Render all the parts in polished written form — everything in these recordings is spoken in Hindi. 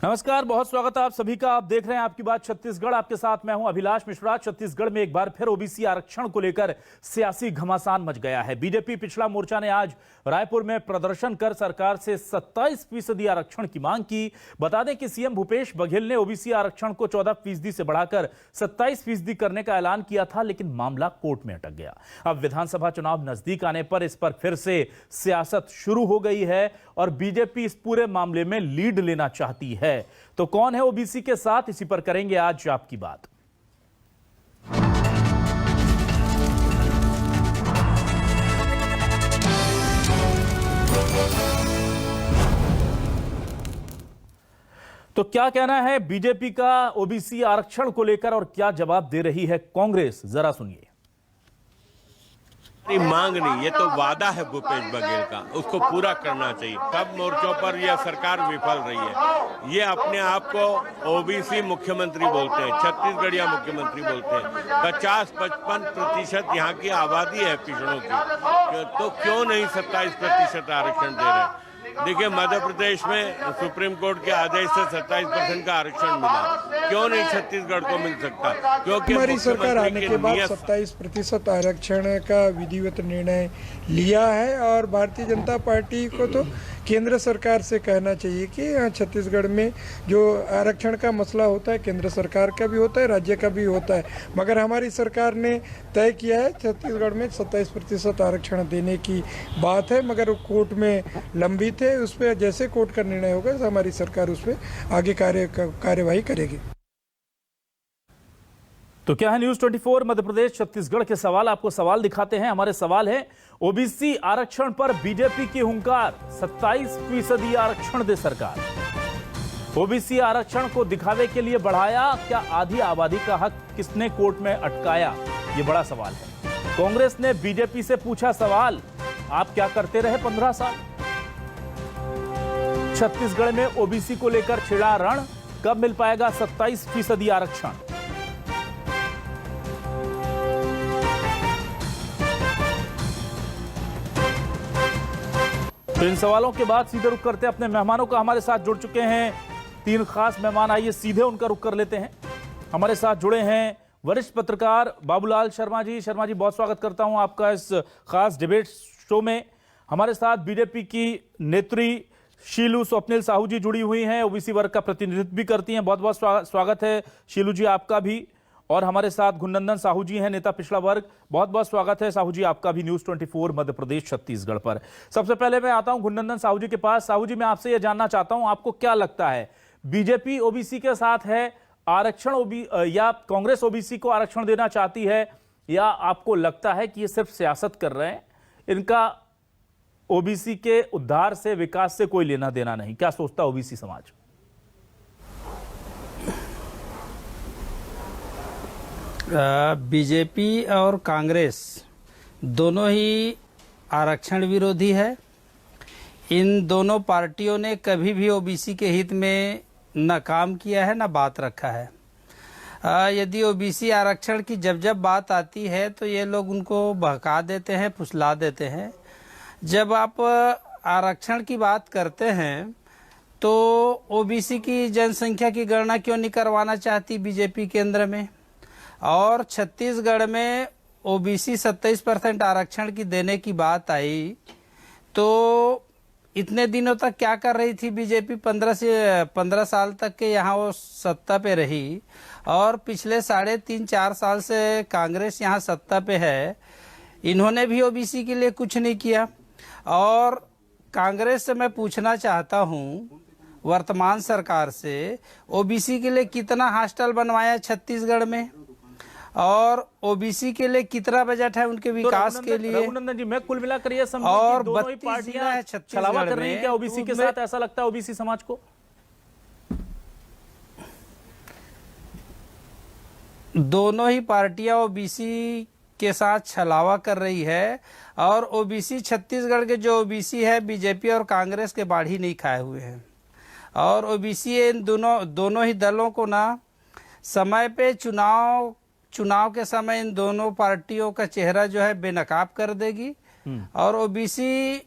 नमस्कार, बहुत स्वागत है आप सभी का। आप देख रहे हैं आपकी बात छत्तीसगढ़। आपके साथ मैं हूं अभिलाष मिश्रा। छत्तीसगढ़ में एक बार फिर ओबीसी आरक्षण को लेकर सियासी घमासान मच गया है। बीजेपी पिछड़ा मोर्चा ने आज रायपुर में प्रदर्शन कर सरकार से 27% आरक्षण की मांग की। बता दें कि सीएम भूपेश बघेल ने ओबीसी आरक्षण को 14% से बढ़ाकर 27% करने का ऐलान किया था, लेकिन मामला कोर्ट में अटक गया। अब विधानसभा चुनाव नजदीक आने पर इस पर फिर से सियासत शुरू हो गई है और बीजेपी इस पूरे मामले में लीड लेना चाहती है। तो कौन है ओबीसी के साथ, इसी पर करेंगे आज आपकी बात। तो क्या कहना है बीजेपी का ओबीसी आरक्षण को लेकर और क्या जवाब दे रही है कांग्रेस, जरा सुनिए। मांग नहीं, ये तो वादा है भूपेश बघेल का, उसको पूरा करना चाहिए। सब मोर्चों पर यह सरकार विफल रही है। ये अपने आप को ओबीसी मुख्यमंत्री बोलते हैं, छत्तीसगढ़िया मुख्यमंत्री बोलते हैं। 50-55% यहाँ की आबादी है पिछड़ों की, तो क्यों नहीं 27% आरक्षण दे रहे हैं? देखिए, मध्य प्रदेश में सुप्रीम कोर्ट के आदेश से 27% का आरक्षण मिला, क्यों नहीं छत्तीसगढ़ को मिल सकता? क्योंकि हमारी सरकार आने के बाद 27% आरक्षण का विधिवत निर्णय लिया है और भारतीय जनता पार्टी को तो केंद्र सरकार से कहना चाहिए कि यहाँ छत्तीसगढ़ में जो आरक्षण का मसला होता है केंद्र सरकार का भी होता है, राज्य का भी होता है, मगर हमारी सरकार ने तय किया है छत्तीसगढ़ में 27% आरक्षण देने की बात है, मगर वो कोर्ट में लंबित है। उस पर जैसे कोर्ट का निर्णय होगा हमारी सरकार उस पर आगे कार्यवाही करेगी। तो क्या है न्यूज 24 मध्य प्रदेश छत्तीसगढ़ के सवाल, आपको सवाल दिखाते हैं। हमारे सवाल है, ओबीसी आरक्षण पर बीजेपी की हुंकार, 27% आरक्षण दे सरकार। ओबीसी आरक्षण को दिखावे के लिए बढ़ाया, क्या आधी आबादी का हक किसने कोर्ट में अटकाया? ये बड़ा सवाल है। कांग्रेस ने बीजेपी से पूछा सवाल, आप क्या करते रहे 15 साल? छत्तीसगढ़ में ओबीसी को लेकर छिड़ा रण, कब मिल पाएगा 27% आरक्षण? तो इन सवालों के बाद सीधे रुख करते हैं अपने मेहमानों का। हमारे साथ जुड़ चुके हैं 3 खास मेहमान, आइए सीधे उनका रुख कर लेते हैं। हमारे साथ जुड़े हैं वरिष्ठ पत्रकार बाबूलाल शर्मा जी। शर्मा जी, बहुत स्वागत करता हूं आपका इस खास डिबेट शो में। हमारे साथ बीजेपी की नेत्री शीलू स्वप्निल साहू जी जुड़ी हुई हैं, ओबीसी वर्ग का प्रतिनिधित्व भी करती हैं। बहुत बहुत स्वागत है शीलू जी आपका भी। और हमारे साथ गुणनंदन साहू जी हैं, नेता पिछड़ा वर्ग। बहुत बहुत स्वागत है साहू जी आपका भी न्यूज 24 मध्य प्रदेश छत्तीसगढ़ पर। सबसे पहले मैं आता हूं गुणनंदन साहू जी के पास। साहू जी, मैं आपसे यह जानना चाहता हूं, आपको क्या लगता है, बीजेपी ओबीसी के साथ है आरक्षण या कांग्रेस ओबीसी को आरक्षण देना चाहती है, या आपको लगता है कि ये सिर्फ सियासत कर रहे हैं, इनका ओबीसी के उद्धार से, विकास से कोई लेना देना नहीं? क्या सोचता है ओबीसी समाज? बीजेपी और कांग्रेस दोनों ही आरक्षण विरोधी है। इन दोनों पार्टियों ने कभी भी ओबीसी के हित में न काम किया है न बात रखा है। यदि ओबीसी आरक्षण की जब जब बात आती है तो ये लोग उनको बहका देते हैं, फुसला देते हैं। जब आप आरक्षण की बात करते हैं तो ओबीसी की जनसंख्या की गणना क्यों नहीं करवाना चाहती बीजेपी केंद्र में? और छत्तीसगढ़ में ओबीसी 27% आरक्षण की देने की बात आई तो इतने दिनों तक क्या कर रही थी बीजेपी? 15 साल तक के यहाँ वो सत्ता पे रही और पिछले 3.5-4 साल से कांग्रेस यहाँ सत्ता पे है। इन्होंने भी ओबीसी के लिए कुछ नहीं किया। और कांग्रेस से मैं पूछना चाहता हूँ, वर्तमान सरकार से, ओबीसी के लिए कितना हॉस्टल बनवाया छत्तीसगढ़ में और ओबीसी के लिए कितना बजट है उनके विकास के लिए? रघुनंदन जी, मैं कुल मिलाकर ये समझ और दोनों ही पार्टियां छलावा कर रही हैं क्या ओबीसी के साथ? ऐसा लगता है ओबीसी समाज को? दोनों ही पार्टियां ओबीसी के साथ छलावा कर रही है और ओबीसी, छत्तीसगढ़ के जो ओबीसी है, बीजेपी और कांग्रेस के बाढ़ी नहीं खाए हुए हैं। और ओबीसी इन दोनों ही दलों को ना समय पे चुनाव के समय इन दोनों पार्टियों का चेहरा जो है बेनकाब कर देगी। और ओबीसी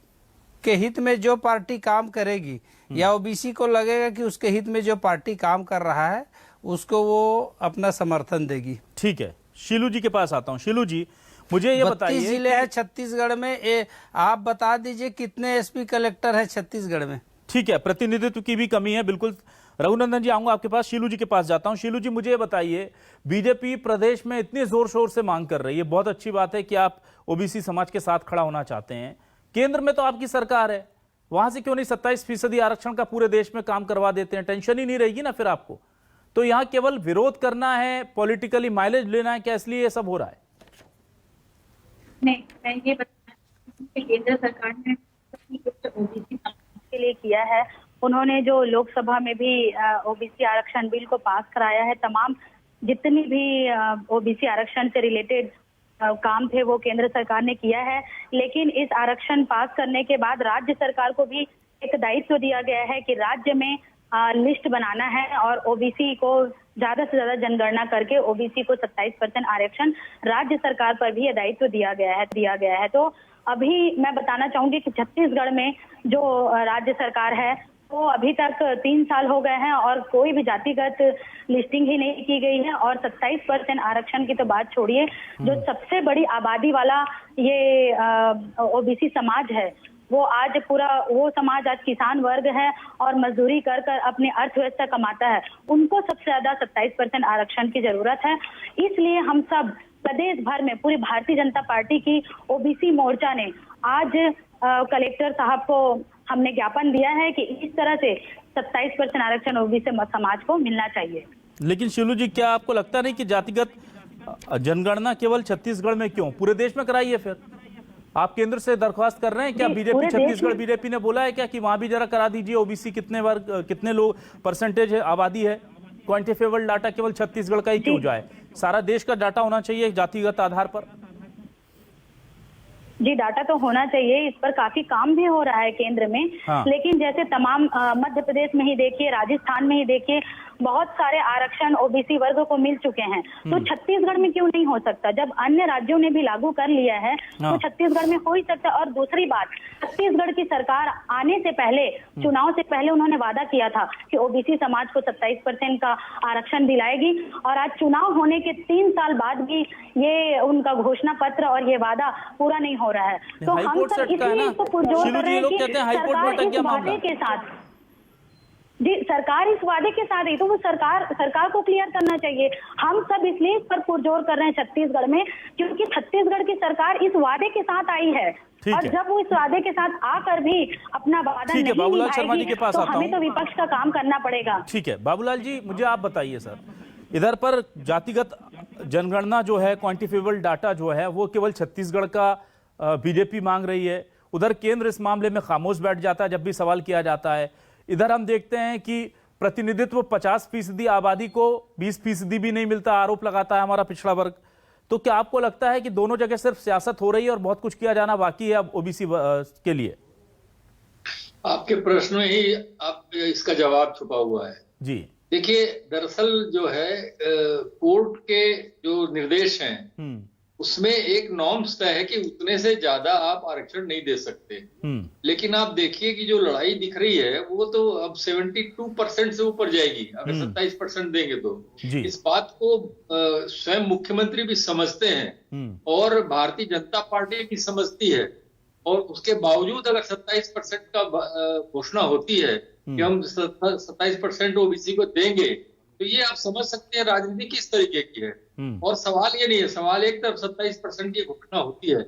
के हित में जो पार्टी काम करेगी या ओबीसी को लगेगा कि उसके हित में जो पार्टी काम कर रहा है उसको वो अपना समर्थन देगी। ठीक है, शीलू जी के पास आता हूँ। शीलू जी, मुझे ये 32 बताइए, जिले हैं छत्तीसगढ़ में, आप बता दीजिए कितने एसपी कलेक्टर है छत्तीसगढ़ में। ठीक है, प्रतिनिधित्व की भी कमी है, बिल्कुल। रघुनंदन जी, आऊंगा आपके पास। शीलू जी के पास जाता हूं। शीलू जी, मुझे ये बताइए, बीजेपी प्रदेश में इतनी जोर शोर से मांग कर रही है, बहुत अच्छी बात है कि आप ओबीसी समाज के साथ खड़ा होना चाहते हैं। केंद्र में तो आपकी सरकार है, वहां से क्यों नहीं 27% आरक्षण का पूरे देश में काम करवा देते हैं? टेंशन ही नहीं रहेगी ना फिर आपको। तो यहाँ केवल विरोध करना है, पॉलिटिकली माइलेज लेना है क्या, इसलिए ये सब हो रहा है? नहीं, मैं ये बताना कि केंद्र सरकार ने ओबीसी के लिए किया है। उन्होंने जो लोकसभा में भी ओबीसी आरक्षण बिल को पास कराया है, तमाम जितनी भी ओबीसी आरक्षण से रिलेटेड काम थे वो केंद्र सरकार ने किया है। लेकिन इस आरक्षण पास करने के बाद राज्य सरकार को भी एक दायित्व दिया गया है कि राज्य में लिस्ट बनाना है और ओबीसी को ज्यादा से ज्यादा जनगणना करके ओबीसी को 27% आरक्षण राज्य सरकार पर भी यह दायित्व दिया गया है। तो अभी मैं बताना चाहूंगी कि छत्तीसगढ़ में जो राज्य सरकार है वो अभी तक 3 साल हो गए हैं और कोई भी जातिगत लिस्टिंग ही नहीं की गई है। और 27% आरक्षण की तो बात छोड़िए, जो सबसे बड़ी आबादी वाला ये ओबीसी समाज है वो आज वो समाज आज किसान वर्ग है और मजदूरी कर अपनी अर्थव्यवस्था कमाता है, उनको सबसे ज्यादा 27% आरक्षण की जरूरत है। इसलिए हम सब प्रदेश भर में पूरी भारतीय जनता पार्टी की ओबीसी मोर्चा ने आज कलेक्टर साहब को हमने ज्ञापन दिया है कि इस तरह से 27% आरक्षण ओबीसी समाज को मिलना चाहिए। लेकिन शीलू जी, क्या आपको लगता नहीं कि जातिगत जनगणना केवल छत्तीसगढ़ में क्यों, पूरे देश में कराइए? फिर आप केंद्र से दरख्वास्त कर रहे हैं क्या? बीजेपी, छत्तीसगढ़ बीजेपी ने बोला है क्या कि वहां भी जरा करा दीजिए, ओबीसी कितने वर्ग, कितने लोग परसेंटेज है, आबादी है? क्वांटिफिकेबल डाटा केवल छत्तीसगढ़ का ही क्यों जाए? सारा देश का डाटा होना चाहिए जातिगत आधार पर। जी, डाटा तो होना चाहिए, इस पर काफी काम भी हो रहा है केंद्र में। हाँ। लेकिन जैसे तमाम मध्य प्रदेश में ही देखिए, राजस्थान में ही देखिए, बहुत सारे आरक्षण ओबीसी वर्ग को मिल चुके हैं। तो छत्तीसगढ़ में क्यों नहीं हो सकता? जब अन्य राज्यों ने भी लागू कर लिया है तो छत्तीसगढ़ में हो ही सकता है। और दूसरी बात, छत्तीसगढ़ की सरकार आने से पहले, चुनाव से पहले उन्होंने वादा किया था कि ओबीसी समाज को 27% का आरक्षण दिलाएगी और आज चुनाव होने के 3 साल बाद भी ये उनका घोषणा पत्र और ये वादा पूरा नहीं हो रहा है। तो हम सब इसलिए इसको पुरजोर कर रहे हैं कि सरकार इस वादे के साथ, जी सरकार इस वादे के साथ है तो वो सरकार को क्लियर करना चाहिए। हम सब इसलिए इस पर पुरजोर कर रहे हैं छत्तीसगढ़ में, क्योंकि छत्तीसगढ़ की सरकार इस वादे के साथ आई है और जब वो इस वादे के साथ आकर भी अपना वादा नहीं निभाएगी तो हमें तो विपक्ष का काम करना पड़ेगा। ठीक है, बाबूलाल जी, मुझे आप बताइए सर, इधर पर जातिगत जनगणना जो है, क्वांटिफिकेबल डाटा जो है, वो केवल छत्तीसगढ़ का बीजेपी मांग रही है, उधर केंद्र इस मामले में खामोश बैठ जाता है जब भी सवाल किया जाता है। इधर हम देखते हैं कि प्रतिनिधित्व 50% आबादी को 20% भी नहीं मिलता, आरोप लगाता है हमारा पिछड़ा वर्ग। तो क्या आपको लगता है कि दोनों जगह सिर्फ सियासत हो रही है और बहुत कुछ किया जाना बाकी है अब ओबीसी के लिए? आपके प्रश्न में ही आप इसका जवाब छुपा हुआ है। जी देखिए, दरअसल जो है कोर्ट के जो निर्देश हैं उसमें एक नॉर्म्स तय है कि उतने से ज्यादा आप आरक्षण नहीं दे सकते। लेकिन आप देखिए कि जो लड़ाई दिख रही है वो तो अब 72% से ऊपर जाएगी अगर 27% देंगे तो। इस बात को स्वयं मुख्यमंत्री भी समझते हैं और भारतीय जनता पार्टी भी समझती है, और उसके बावजूद अगर 27% का घोषणा होती है कि हम 27% ओबीसी को देंगे, तो ये आप समझ सकते हैं राजनीति किस तरीके की है। और सवाल ये नहीं है, सवाल एक तरफ 27% की घोषणा होती है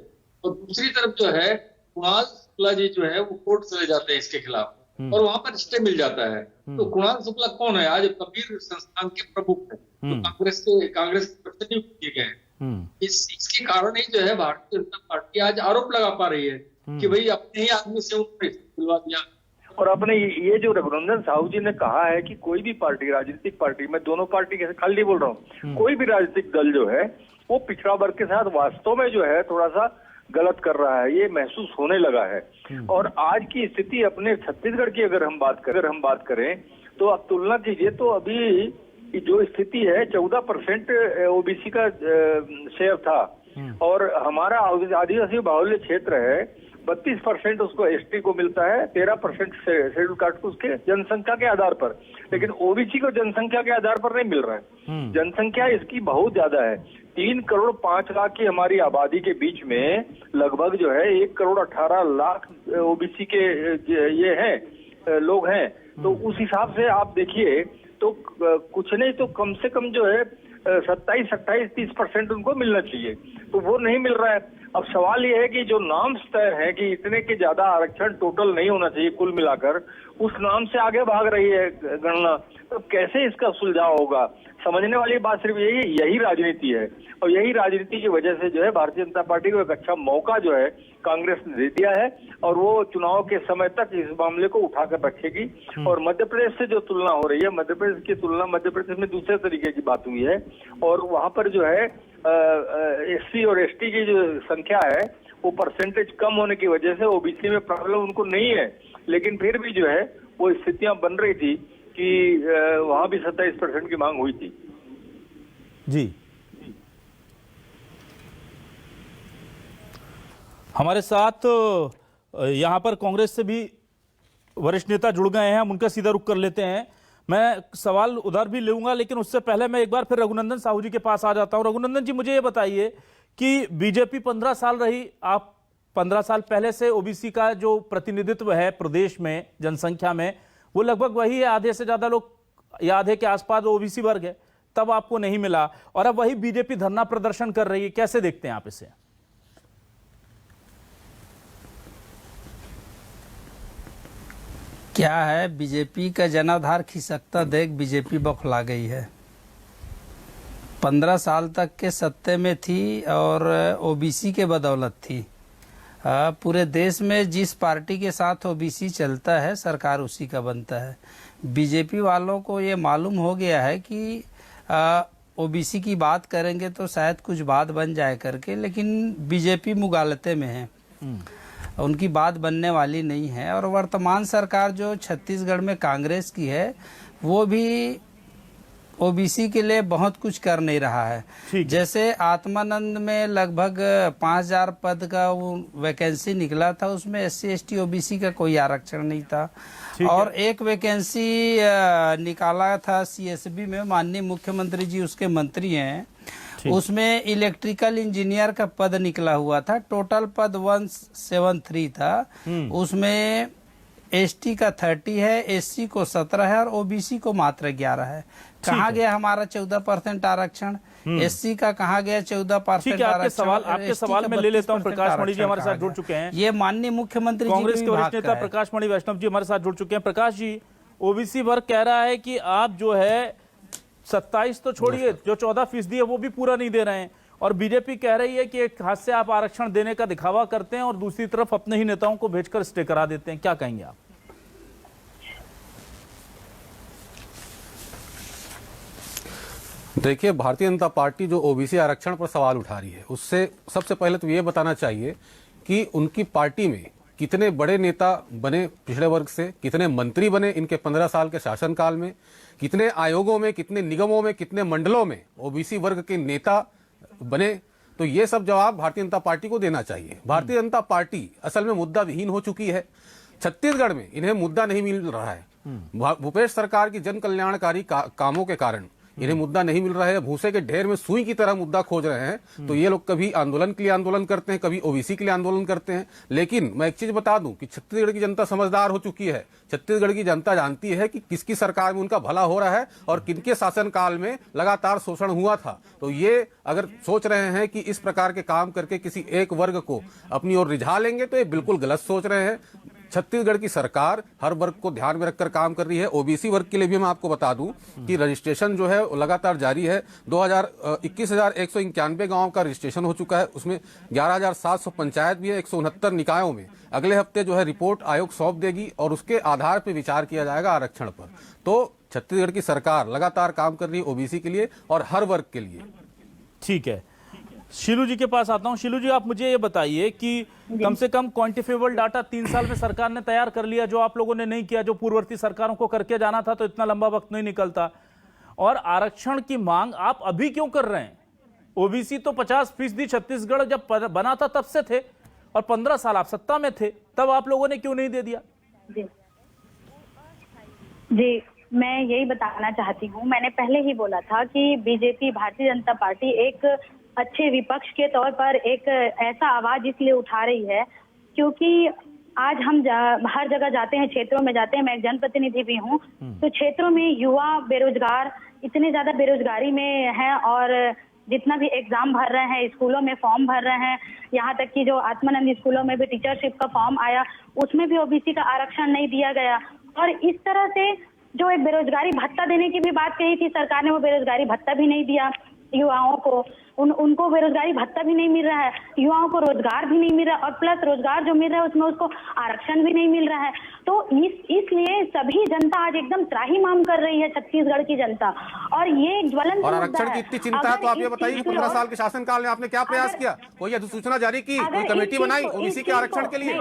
और दूसरी तरफ जो है कुणाल शुक्ला जी जो है वो कोर्ट चले जाते हैं इसके खिलाफ और वहां पर स्टे मिल जाता है। तो कुणाल शुक्ला कौन है? आज कबीर संस्थान के प्रमुख है, तो कांग्रेस के नियुक्त किए गए हैं। इसके कारण ही जो है भारतीय जनता पार्टी आज आरोप लगा पा रही है कि भाई अपने ही आदमी से उन्होंने दिलवा दिया। और अपने ये जो रघुनंदन साहू जी ने कहा है कि कोई भी पार्टी, राजनीतिक पार्टी, मैं दोनों पार्टी के खाली नहीं बोल रहा हूँ, कोई भी राजनीतिक दल जो है वो पिछड़ा वर्ग के साथ वास्तव में जो है थोड़ा सा गलत कर रहा है, ये महसूस होने लगा है। और आज की स्थिति अपने छत्तीसगढ़ की अगर हम बात करें तो आप तुलना कीजिए तो अभी जो स्थिति है 14% ओबीसी का शेयर था और हमारा आदिवासी बाहुल्य क्षेत्र है 32% उसको एसटी को मिलता है, 13% शेड्यूल कास्ट को उसके जनसंख्या के आधार पर, लेकिन ओबीसी को जनसंख्या के आधार पर नहीं मिल रहा है। जनसंख्या इसकी बहुत ज्यादा है। 3 करोड़ 5 लाख की हमारी आबादी के बीच में लगभग जो है 1 करोड़ 18 लाख ओबीसी के ये हैं लोग हैं। तो उस हिसाब से आप देखिए तो कुछ नहीं तो कम से कम जो है 27, 28, 30% उनको मिलना चाहिए, तो वो नहीं मिल रहा है। अब सवाल ये है कि जो नाम तय है कि इतने के ज्यादा आरक्षण टोटल नहीं होना चाहिए कुल मिलाकर, उस नाम से आगे भाग रही है गणना, तो कैसे इसका सुलझाव होगा? समझने वाली बात सिर्फ यही राजनीति है, और यही राजनीति की वजह से जो है भारतीय जनता पार्टी को एक अच्छा मौका जो है कांग्रेस ने दे दिया है, और वो चुनाव के समय तक इस मामले को उठाकर रखेगी। और मध्य प्रदेश से जो तुलना हो रही है, मध्य प्रदेश की तुलना मध्य प्रदेश में दूसरे तरीके की बात हुई है, और वहां पर जो है एससी और एसटी की जो संख्या है वो परसेंटेज कम होने की वजह से ओबीसी में प्रॉब्लम उनको नहीं है, लेकिन फिर भी जो है वो स्थितियां बन रही थी कि वहां भी 27% की मांग हुई थी। जी, हमारे साथ यहाँ पर कांग्रेस से भी वरिष्ठ नेता जुड़ गए हैं, हम उनका सीधा रुख कर लेते हैं। मैं सवाल उधर भी लूंगा, लेकिन उससे पहले मैं एक बार फिर रघुनंदन साहू जी के पास आ जाता हूं। रघुनंदन जी, मुझे ये बताइए कि बीजेपी 15 साल रही, आप 15 साल पहले से ओबीसी का जो प्रतिनिधित्व है प्रदेश में जनसंख्या में वो लगभग वही है, आधे से ज्यादा लोग या आधे के आसपास ओबीसी वर्ग है, तब आपको नहीं मिला, और अब वही बीजेपी धरना प्रदर्शन कर रही है। कैसे देखते हैं आप इसे? क्या है, बीजेपी का जनाधार खिसकता देख बीजेपी बौखला गई है। 15 साल तक के सत्ते में थी और ओबीसी के बदौलत थी। पूरे देश में जिस पार्टी के साथ ओबीसी चलता है सरकार उसी का बनता है। बीजेपी वालों को ये मालूम हो गया है कि ओबीसी की बात करेंगे तो शायद कुछ बात बन जाए करके, लेकिन बीजेपी मुगालते में है, उनकी बात बनने वाली नहीं है। और वर्तमान सरकार जो छत्तीसगढ़ में कांग्रेस की है वो भी ओबीसी के लिए बहुत कुछ कर नहीं रहा है। जैसे आत्मानंद में लगभग 5000 पद का वो वैकेंसी निकला था, उसमें एससी एसटी ओबीसी का कोई आरक्षण नहीं था। और एक वैकेंसी निकाला था सीएसबी में, माननीय मुख्यमंत्री जी उसके मंत्री हैं, उसमें इलेक्ट्रिकल इंजीनियर का पद निकला हुआ था। टोटल पद 173 था, उसमें एसटी का 30 है, एससी को 17 है और ओबीसी को मात्र 11 है। कहाँ गया हमारा 14% आरक्षण? एससी का कहाँ गया 14% आरक्षण? आपके सवाल में ले लेता हूँ। प्रकाश मणि जी हमारे साथ जुड़ चुके हैं, ये माननीय मुख्यमंत्री कांग्रेस के वरिष्ठ नेता प्रकाश मणि वैष्णव जी हमारे साथ जुड़ चुके हैं। प्रकाश जी, ओबीसी वर्ग कह रहा है कि आप जो है 27 तो छोड़िए, जो 14% है वो भी पूरा नहीं दे रहे हैं, और बीजेपी कह रही है कि एक हाथ से आप आरक्षण देने का दिखावा करते हैं और दूसरी तरफ अपने ही नेताओं को भेजकर स्टे करा देते हैं। क्या कहेंगे आप? देखिए, भारतीय जनता पार्टी जो ओबीसी आरक्षण पर सवाल उठा रही है, उससे सबसे पहले तो ये बताना चाहिए कि उनकी पार्टी में कितने बड़े नेता बने पिछड़े वर्ग से, कितने मंत्री बने इनके 15 साल के शासनकाल में, कितने आयोगों में, कितने निगमों में, कितने मंडलों में ओबीसी वर्ग के नेता बने। तो ये सब जवाब भारतीय जनता पार्टी को देना चाहिए। भारतीय जनता पार्टी असल में मुद्दा विहीन हो चुकी है। छत्तीसगढ़ में इन्हें मुद्दा नहीं मिल रहा है। भूपेश सरकार की जन कल्याणकारी कामों के कारण इन्हें मुद्दा नहीं मिल रहा है। भूसे के ढेर में सुई की तरह मुद्दा खोज रहे हैं। तो ये लोग कभी आंदोलन के लिए आंदोलन करते हैं, कभी ओबीसी के लिए आंदोलन करते हैं। लेकिन मैं एक चीज बता दूं कि छत्तीसगढ़ की जनता समझदार हो चुकी है। छत्तीसगढ़ की जनता जानती है कि किसकी सरकार में उनका भला हो रहा है और किनके शासनकाल में लगातार शोषण हुआ था। तो ये अगर सोच रहे हैं कि इस प्रकार के काम करके किसी एक वर्ग को अपनी ओर रिझा लेंगे, तो ये बिल्कुल गलत सोच रहे हैं। छत्तीसगढ़ की सरकार हर वर्ग को ध्यान में रखकर काम कर रही है। ओबीसी वर्ग के लिए भी मैं आपको बता दूं कि रजिस्ट्रेशन जो है लगातार जारी है। 21,191 गांव का रजिस्ट्रेशन हो चुका है, उसमें 11,700 पंचायत भी है, 169 निकायों में। अगले हफ्ते जो है रिपोर्ट आयोग सौंप देगी और उसके आधार पर विचार किया जाएगा आरक्षण पर। तो छत्तीसगढ़ की सरकार लगातार काम कर रही है ओबीसी के लिए और हर वर्ग के लिए। ठीक है, शीलू जी के पास आता हूं। शीलू जी, आप मुझे ये बताइए कि कम से कम क्वांटिफिकेबल डाटा 3 साल में सरकार ने तैयार कर लिया, जो आप लोगों ने नहीं किया, जो पूर्ववर्ती सरकारों को करके जाना था तो इतना लंबा वक्त नहीं निकलता। और आरक्षण की मांग आप अभी क्यों कर रहे हैं? ओबीसी तो 50% छत्तीसगढ़ जब बना था तब से थे, और 15 साल आप सत्ता में थे, तब आप लोगों ने क्यों नहीं दे दिया? जी, मैं यही बताना चाहती हूँ, मैंने पहले ही बोला था कि बीजेपी, भारतीय जनता पार्टी एक अच्छे विपक्ष के तौर पर एक ऐसा आवाज इसलिए उठा रही है क्योंकि आज हम हर जगह जाते हैं, क्षेत्रों में जाते हैं, मैं एक जनप्रतिनिधि भी हूँ, तो क्षेत्रों में युवा बेरोजगार इतने ज्यादा बेरोजगारी में हैं और जितना भी एग्जाम भर रहे हैं, स्कूलों में फॉर्म भर रहे हैं, यहाँ तक कि जो आत्मानंद स्कूलों में भी टीचरशिप का फॉर्म आया उसमें भी ओबीसी का आरक्षण नहीं दिया गया। और इस तरह से जो एक बेरोजगारी भत्ता देने की भी बात कही थी सरकार ने, वो बेरोजगारी भत्ता भी नहीं दिया युवाओं को, उनको बेरोजगारी भत्ता भी नहीं मिल रहा है, युवाओं को रोजगार भी नहीं मिल रहा है, और प्लस रोजगार जो मिल रहा है उसमें उसको आरक्षण भी नहीं मिल रहा है। तो इसलिए सभी जनता आज एकदम त्राहिमाम कर रही है, छत्तीसगढ़ की जनता, और ये ज्वलंत और आरक्षण की इतनी चिंता है तो आप ये बताइए कि 15 साल के शासनकाल में आपने क्या प्रयास किया? कोई अधिसूचना जारी की, कोई कमेटी बनाई ओबीसी के आरक्षण के लिए?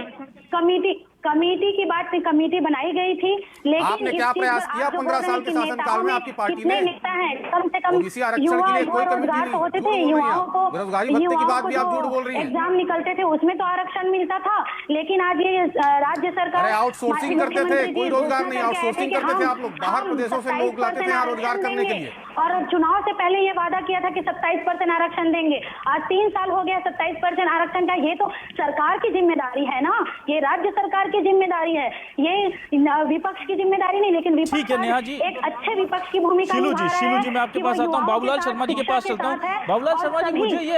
कमेटी की बात नहीं, कमेटी बनाई गई थी, लेकिन आपने क्या प्रयास किया 15 साल के शासनकाल में आपकी पार्टी ने? नेता है कम से कम ओबीसी आरक्षण के लिए कोई कमेटी नहीं, होते थे, युवाओं को बेरोजगारी भत्ते की बात भी आप झूठ बोल रही हैं। एग्जाम निकलते थे उसमें तो आरक्षण मिलता था, लेकिन आज ये राज्य सरकार आउटसोर्सिंग करते थे, कोई रोजगार नहीं, आउटसोर्सिंग करते थे आप लोग, बाहर प्रदेशों से लोग लाते थे यहाँ रोजगार करने के लिए। और चुनाव से पहले ये वादा किया था कि 27% आरक्षण देंगे, आज 3 साल हो गया 27% आरक्षण का। ये तो सरकार की जिम्मेदारी है ना, ये राज्य सरकार की जिम्मेदारी है, ये विपक्ष की जिम्मेदारी नहीं। लेकिन ठीक है नेहा जी, एक अच्छे विपक्ष की भूमिका शीलू जी मैं आपके पास आता हूँ, बाबूलाल शर्मा जी के पास चलता हूँ। बाबूलाल शर्मा जी,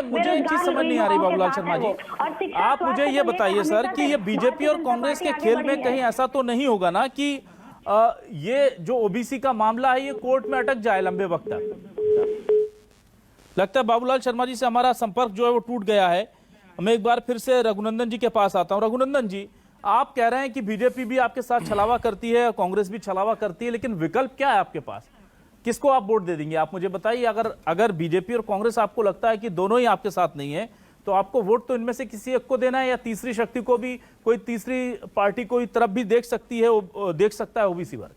मुझे एक चीज समझ नहीं आ रही बाबूलाल शर्मा जी, आप मुझे ये बताइए सर कि ये बीजेपी और कांग्रेस के खेल में कहीं ऐसा तो नहीं होगा ना कि ये जो ओबीसी का मामला है ये कोर्ट में अटक जाए लंबे वक्त तक? लगता है बाबूलाल शर्मा जी से हमारा संपर्क जो है वो टूट गया है। मैं एक बार फिर से रघुनंदन जी के पास आता हूं। रघुनंदन जी, आप कह रहे हैं कि बीजेपी भी आपके साथ छलावा करती है, कांग्रेस भी छलावा करती है, लेकिन विकल्प क्या है आपके पास? किसको आप वोट दे देंगे? आप मुझे बताइए। अगर बीजेपी और कांग्रेस आपको लगता है कि दोनों ही आपके साथ नहीं है, तो आपको वोट तो इनमें से किसी एक को देना है, या तीसरी शक्ति को भी, कोई तीसरी पार्टी कोई तरफ भी देख सकता है ओबीसी वर्ग?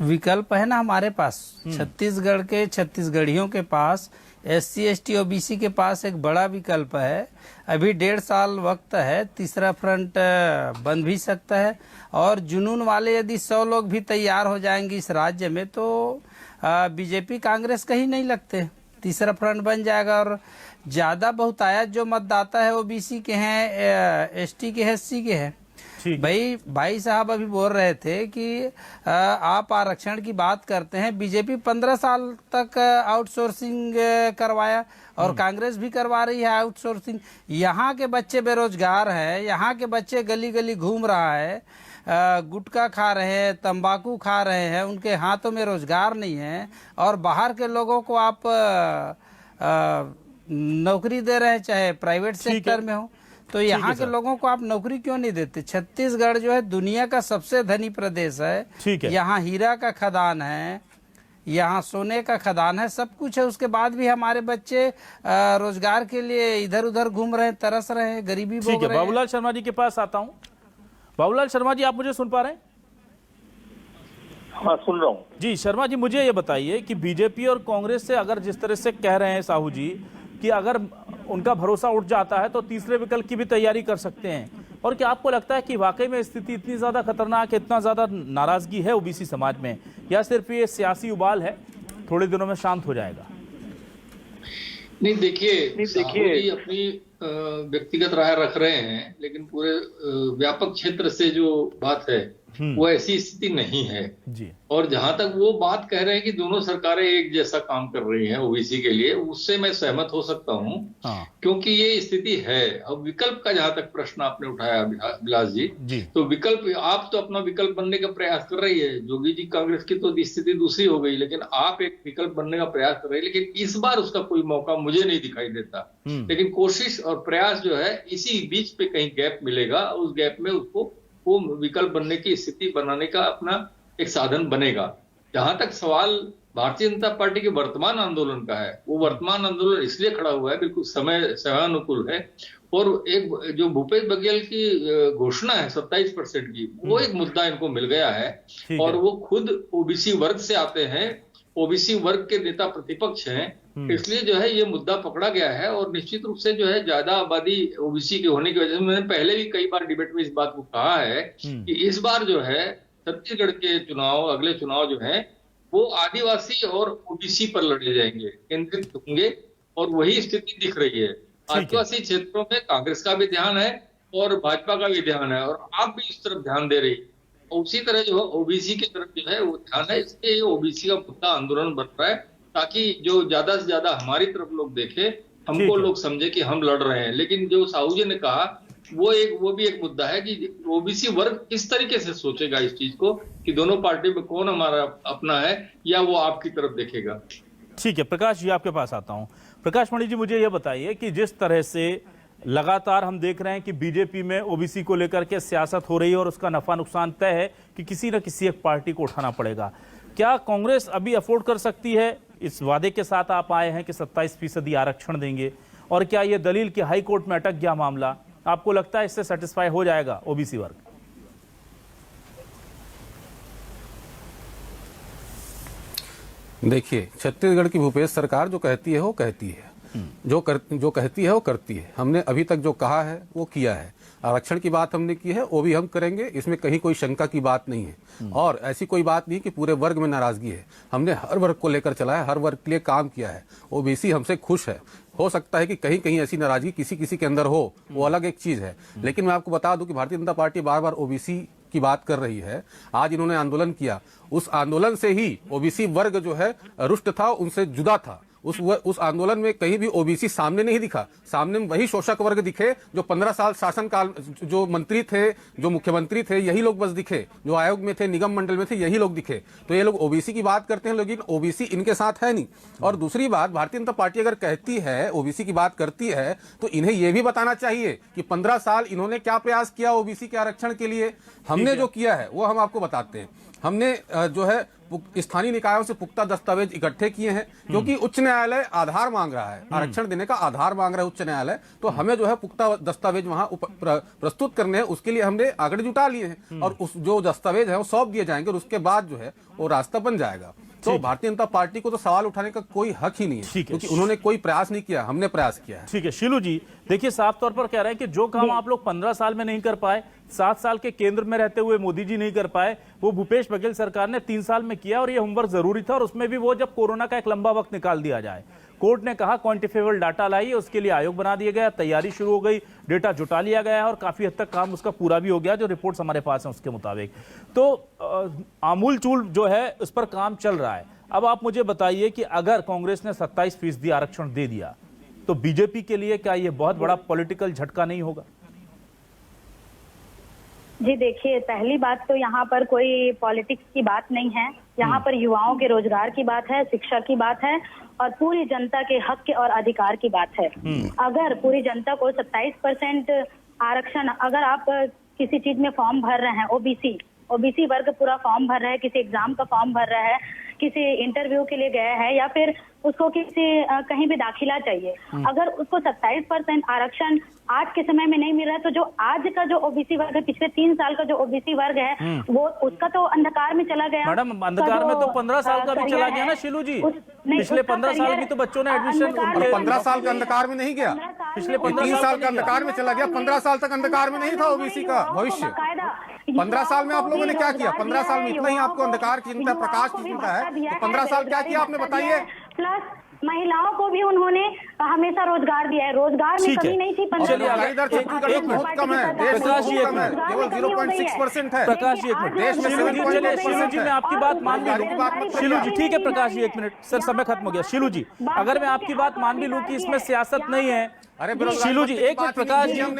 विकल्प है ना हमारे पास, छत्तीसगढ़ के छत्तीसगढ़ियों के पास, SC ST OBC के पास एक बड़ा विकल्प है। अभी 1.5 साल वक्त है, तीसरा फ्रंट बन भी सकता है, और जुनून वाले यदि 100 लोग भी तैयार हो जाएंगे इस राज्य में तो बीजेपी कांग्रेस कहीं नहीं लगते, तीसरा फ्रंट बन जाएगा। और ज्यादा बहुतायत जो मतदाता है OBC के हैं, ST के हैं, SC के हैं। भाई साहब अभी बोल रहे थे कि आप आरक्षण की बात करते हैं, बीजेपी 15 साल तक आउटसोर्सिंग करवाया और कांग्रेस भी करवा रही है आउटसोर्सिंग। यहाँ के बच्चे बेरोजगार हैं, यहाँ के बच्चे गली गली घूम रहा है, गुटखा खा रहे हैं, तंबाकू खा रहे हैं, उनके हाथों में रोजगार नहीं है, और बाहर के लोगों को आप नौकरी दे रहे हैं, चाहे प्राइवेट सेक्टर में हो, तो यहाँ के लोगों को आप नौकरी क्यों नहीं देते? छत्तीसगढ़ जो है दुनिया का सबसे धनी प्रदेश है, यहाँ हीरा का खदान है, यहाँ सोने का खदान है, सब कुछ है, उसके बाद भी हमारे बच्चे रोजगार के लिए इधर उधर घूम रहे हैं, तरस रहे हैं, गरीबी भोग रहे हैं। बाबूलाल शर्मा जी के पास आता हूँ। बाबूलाल शर्मा जी, आप मुझे सुन पा रहे हैं? हाँ, सुन रहा हूँ जी। शर्मा जी, मुझे ये बताइए कि बीजेपी और कांग्रेस से अगर जिस तरह से कह रहे हैं साहू जी कि अगर उनका भरोसा उठ जाता है तो तीसरे विकल्प की भी तैयारी कर सकते हैं, और क्या आपको लगता है कि वाकई में स्थिति इतनी ज्यादा खतरनाक है, इतना ज्यादा नाराजगी है ओबीसी समाज में, या सिर्फ ये सियासी उबाल है, थोड़े दिनों में शांत हो जाएगा? नहीं, देखिए अपनी व्यक्तिगत राय रख रहे हैं, लेकिन पूरे व्यापक क्षेत्र से जो बात है वो ऐसी स्थिति नहीं है जी। और जहां तक वो बात कह रहे हैं कि दोनों सरकारें एक जैसा काम कर रही हैं ओबीसी के लिए, उससे मैं सहमत हो सकता हूं। क्योंकि ये स्थिति है। अब विकल्प का जहां तक प्रश्न आपने उठाया विलास जी, तो विकल्प, आप तो अपना विकल्प बनने का प्रयास कर रही है, जोगी जी कांग्रेस की तो स्थिति दूसरी हो गई, लेकिन आप एक विकल्प बनने का प्रयास कर रहे हैं, लेकिन इस बार उसका कोई मौका मुझे नहीं दिखाई देता। लेकिन कोशिश और प्रयास जो है, इसी बीच पे कहीं गैप मिलेगा, उस गैप में उसको वो विकल्प बनने की स्थिति बनाने का अपना एक साधन बनेगा। जहां तक सवाल भारतीय जनता पार्टी के वर्तमान आंदोलन का है, वो वर्तमान आंदोलन इसलिए खड़ा हुआ है, बिल्कुल समयानुकूल है, और एक जो भूपेश बघेल की घोषणा है 27% की, वो एक मुद्दा इनको मिल गया है, और वो खुद ओबीसी वर्ग से आते हैं, ओबीसी वर्ग के नेता प्रतिपक्ष हैं, इसलिए जो है ये मुद्दा पकड़ा गया है। और निश्चित रूप से जो है ज्यादा आबादी ओबीसी के होने की वजह से, मैंने पहले भी कई बार डिबेट में इस बात को कहा है कि इस बार जो है छत्तीसगढ़ के चुनाव, अगले चुनाव जो है वो आदिवासी और ओबीसी पर लड़े जाएंगे, केंद्रित होंगे, और वही स्थिति दिख रही है। आदिवासी क्षेत्रों में कांग्रेस का भी ध्यान है और भाजपा का भी ध्यान है, और आप भी इस तरफ ध्यान दे रही, उसी तरह जो है ओबीसी की तरफ जो है वो ध्यान है। इसलिए ओबीसी का मुद्दा आंदोलन बन रहा है, ताकि जो ज्यादा से ज्यादा हमारी तरफ लोग देखे, हमको लोग समझे कि हम लड़ रहे हैं। लेकिन जो साहू जी ने कहा वो भी एक मुद्दा है कि ओबीसी वर्ग किस तरीके से सोचेगा इस चीज को, कि दोनों पार्टी में कौन हमारा अपना है, या वो आपकी तरफ देखेगा। ठीक है, प्रकाश जी आपके पास आता हूं। प्रकाश मणि जी, मुझे यह बताइए कि जिस तरह से लगातार हम देख रहे हैं कि बीजेपी में ओबीसी को लेकर के सियासत हो रही है और उसका नफा नुकसान तय है कि किसी न किसी एक पार्टी को उठाना पड़ेगा, क्या कांग्रेस अभी अफोर्ड कर सकती है? इस वादे के साथ आप आए हैं कि 27% आरक्षण देंगे, और क्या यह दलील कि हाई कोर्ट में अटक गया मामला, आपको लगता है इससे सेटिस्फाई हो जाएगा ओबीसी वर्ग? देखिए, छत्तीसगढ़ की भूपेश सरकार जो कहती है वो कहती है, जो कहती है वो करती है। हमने अभी तक जो कहा है वो किया है। आरक्षण की बात हमने की है, वो भी हम करेंगे, इसमें कहीं कोई शंका की बात नहीं है। और ऐसी कोई बात नहीं कि पूरे वर्ग में नाराजगी है। हमने हर वर्ग को लेकर चला है, हर वर्ग के लिए काम किया है। ओबीसी हमसे खुश है। हो सकता है कि कहीं कहीं ऐसी नाराजगी किसी किसी के अंदर हो, वो अलग एक चीज है। लेकिन मैं आपको बता दूं कि भारतीय जनता पार्टी बार बार ओबीसी की बात कर रही है। आज इन्होंने आंदोलन किया, उस आंदोलन से ही ओबीसी वर्ग जो है रुष्ट था, उनसे जुदा था। उस आंदोलन में कहीं भी ओबीसी सामने नहीं दिखा। सामने में वही शोषक वर्ग दिखे जो 15 साल शासनकाल जो मंत्री थे, जो मुख्यमंत्री थे, यही लोग बस दिखे। जो आयोग में थे, निगम मंडल में थे, यही लोग दिखे। तो ये लोग ओबीसी की बात करते हैं, लेकिन ओबीसी इनके साथ है नहीं। और दूसरी बात, भारतीय जनता पार्टी अगर कहती है, ओबीसी की बात करती है, तो इन्हें यह भी बताना चाहिए कि 15 साल इन्होंने क्या प्रयास किया ओबीसी के आरक्षण के लिए। हमने जो किया है वो हम आपको बताते हैं। हमने जो है स्थानीय निकायों से पुख्ता दस्तावेज इकट्ठे किए हैं, क्योंकि उच्च न्यायालय आधार मांग रहा है, आरक्षण देने का आधार मांग रहा है उच्च न्यायालय। तो हमें जो है पुख्ता दस्तावेज वहां प्रस्तुत करने हैं, उसके लिए हमने आंकड़े जुटा लिए हैं, और उस जो दस्तावेज है वो सौंप दिए जाएंगे, और उसके बाद जो है वो रास्ता बन जाएगा। तो भारतीय जनता पार्टी को तो सवाल उठाने का कोई हक ही नहीं है, क्योंकि उन्होंने कोई प्रयास नहीं किया, हमने प्रयास किया है। ठीक है शिलू जी, देखिए साफ तौर पर कह रहे हैं कि जो काम आप लोग 15 साल में नहीं कर पाए, 7 साल के केंद्र में रहते हुए मोदी जी नहीं कर पाए, वो भूपेश बघेल सरकार ने 3 साल में किया, और ये होमवर्क जरूरी था। और उसमें भी वो जब कोरोना का एक लंबा वक्त निकाल दिया जाए, कोर्ट ने कहा क्वांटिफिकेबल डाटा लाइए, उसके लिए आयोग बना दिया गया, तैयारी शुरू हो गई, डेटा जुटा लिया गया है, और काफी हद तक काम उसका पूरा भी हो गया, जो रिपोर्ट्स हमारे पास है उसके मुताबिक। तो आमूल चूल जो है उस पर काम चल रहा है। अब आप मुझे बताइए कि अगर कांग्रेस ने 27% आरक्षण दे दिया, तो बीजेपी के लिए क्या यह बहुत बड़ा पॉलिटिकल झटका नहीं होगा? जी देखिए, पहली बात तो यहाँ पर कोई पॉलिटिक्स की बात नहीं है। यहाँ पर युवाओं के रोजगार की बात है, शिक्षा की बात है, और पूरी जनता के हक और अधिकार की बात है। अगर पूरी जनता को 27% आरक्षण, अगर आप किसी चीज में फॉर्म भर रहे हैं, ओबीसी वर्ग पूरा फॉर्म भर रहा है, किसी एग्जाम का फॉर्म भर रहा है, किसी इंटरव्यू के लिए गया है, या फिर उसको किसी कहीं भी दाखिला चाहिए, अगर उसको 27% आरक्षण आज के समय में नहीं मिल रहा है, तो जो आज का जो ओबीसी वर्ग है, पिछले 3 साल का जो ओबीसी वर्ग है, वो उसका तो अंधकार में चला गया। मैडम, अंधकार में तो 15 साल का भी चला गया ना शिलू जी। पिछले 15 साल की तो बच्चों ने एडमिशन, 15 साल का अंधकार में नहीं गया, पिछले 3 साल का अंधकार में चला गया। 15 साल तक अंधकार में नहीं था ओबीसी का भविष्य। 15 साल में आप लोगों ने क्या किया? 15 साल में इतना ही आपको अंधकार की चिंता, प्रकाश की चिंता है, तो 15 साल क्या किया आपने, बताइए। प्लस महिलाओं को भी उन्होंने हमेशा रोजगार दिया है, रोजगार में कमी नहीं थी। बहुत कम है, प्रकाश जी केवल 0.6% है। प्रकाश जी एक मिनट, देश में शिलू जी मैं आपकी बात मान भी लूं, शिलू जी ठीक है, प्रकाश जी एक मिनट, सर समय खत्म हो गया। शिलू जी, अगर मैं आपकी बात मान भी लूं कि इसमें सियासत नहीं है, शिलू जी एक मिनट,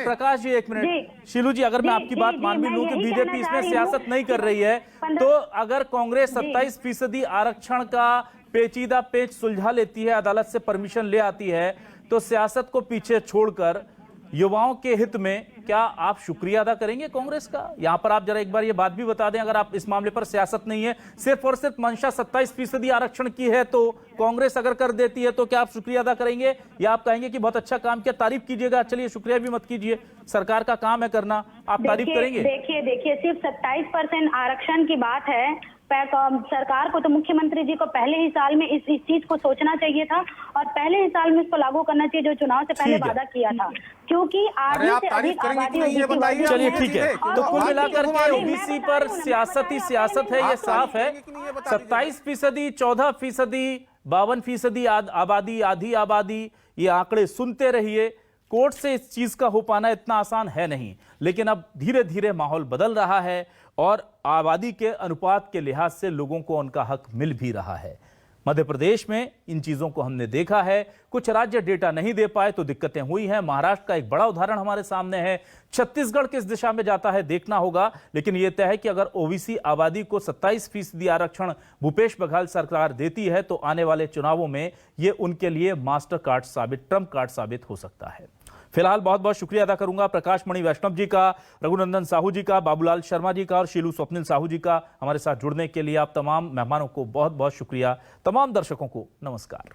प्रकाश जी एक मिनट, शिलू जी अगर मैं आपकी बात मान भी लूं कि बीजेपी इसमें सियासत नहीं कर रही है, तो अगर कांग्रेस 27% आरक्षण का पेचीदा पेच सुलझा लेती है, अदालत से परमिशन ले आती है, तो सियासत को पीछे छोड़कर युवाओं के हित में क्या आप शुक्रिया अदा करेंगे कांग्रेस का? यहां पर आप जरा एक बार ये बात भी बता दें, अगर आप इस मामले पर सियासत नहीं है, सिर्फ और सिर्फ मंशा 27% आरक्षण की है, तो कांग्रेस अगर कर देती है तो क्या आप शुक्रिया अदा करेंगे, या आप कहेंगे कि बहुत अच्छा काम किया, तारीफ कीजिएगा? चलिए शुक्रिया भी मत कीजिए, सरकार का काम है करना, आप तारीफ करेंगे? देखिए सिर्फ 27% आरक्षण की बात है। सरकार को तो मुख्यमंत्री जी को पहले ही साल में इस चीज को सोचना चाहिए था और पहले ही साल में इसको लागू करना चाहिए जो चुनाव से पहले वादा किया था, क्योंकि आधे से अधिक आबादी ओबीसी। चलिए ठीक है, तो कुल मिलाकर के ओबीसी पर सियासत ही सियासत है, ये साफ है। 27%, 14%, 52% आबादी, आधी आबादी, ये आंकड़े सुनते रहिए। कोर्ट से इस चीज का हो पाना इतना आसान है नहीं, लेकिन अब धीरे धीरे माहौल बदल रहा है और आबादी के अनुपात के लिहाज से लोगों को उनका हक मिल भी रहा है। मध्य प्रदेश में इन चीजों को हमने देखा है, कुछ राज्य डेटा नहीं दे पाए तो दिक्कतें हुई हैं। महाराष्ट्र का एक बड़ा उदाहरण हमारे सामने है। छत्तीसगढ़ किस दिशा में जाता है देखना होगा, लेकिन यह तय है कि अगर ओबीसी आबादी को 27% आरक्षण भूपेश बघेल सरकार देती है तो आने वाले चुनावों में यह उनके लिए मास्टर कार्ड साबित, ट्रम्प कार्ड साबित हो सकता है। फिलहाल बहुत बहुत शुक्रिया अदा करूंगा प्रकाश मणि वैष्णव जी का, रघुनंदन साहू जी का, बाबूलाल शर्मा जी का और शीलू स्वप्निल साहू जी का हमारे साथ जुड़ने के लिए। आप तमाम मेहमानों को बहुत बहुत शुक्रिया। तमाम दर्शकों को नमस्कार।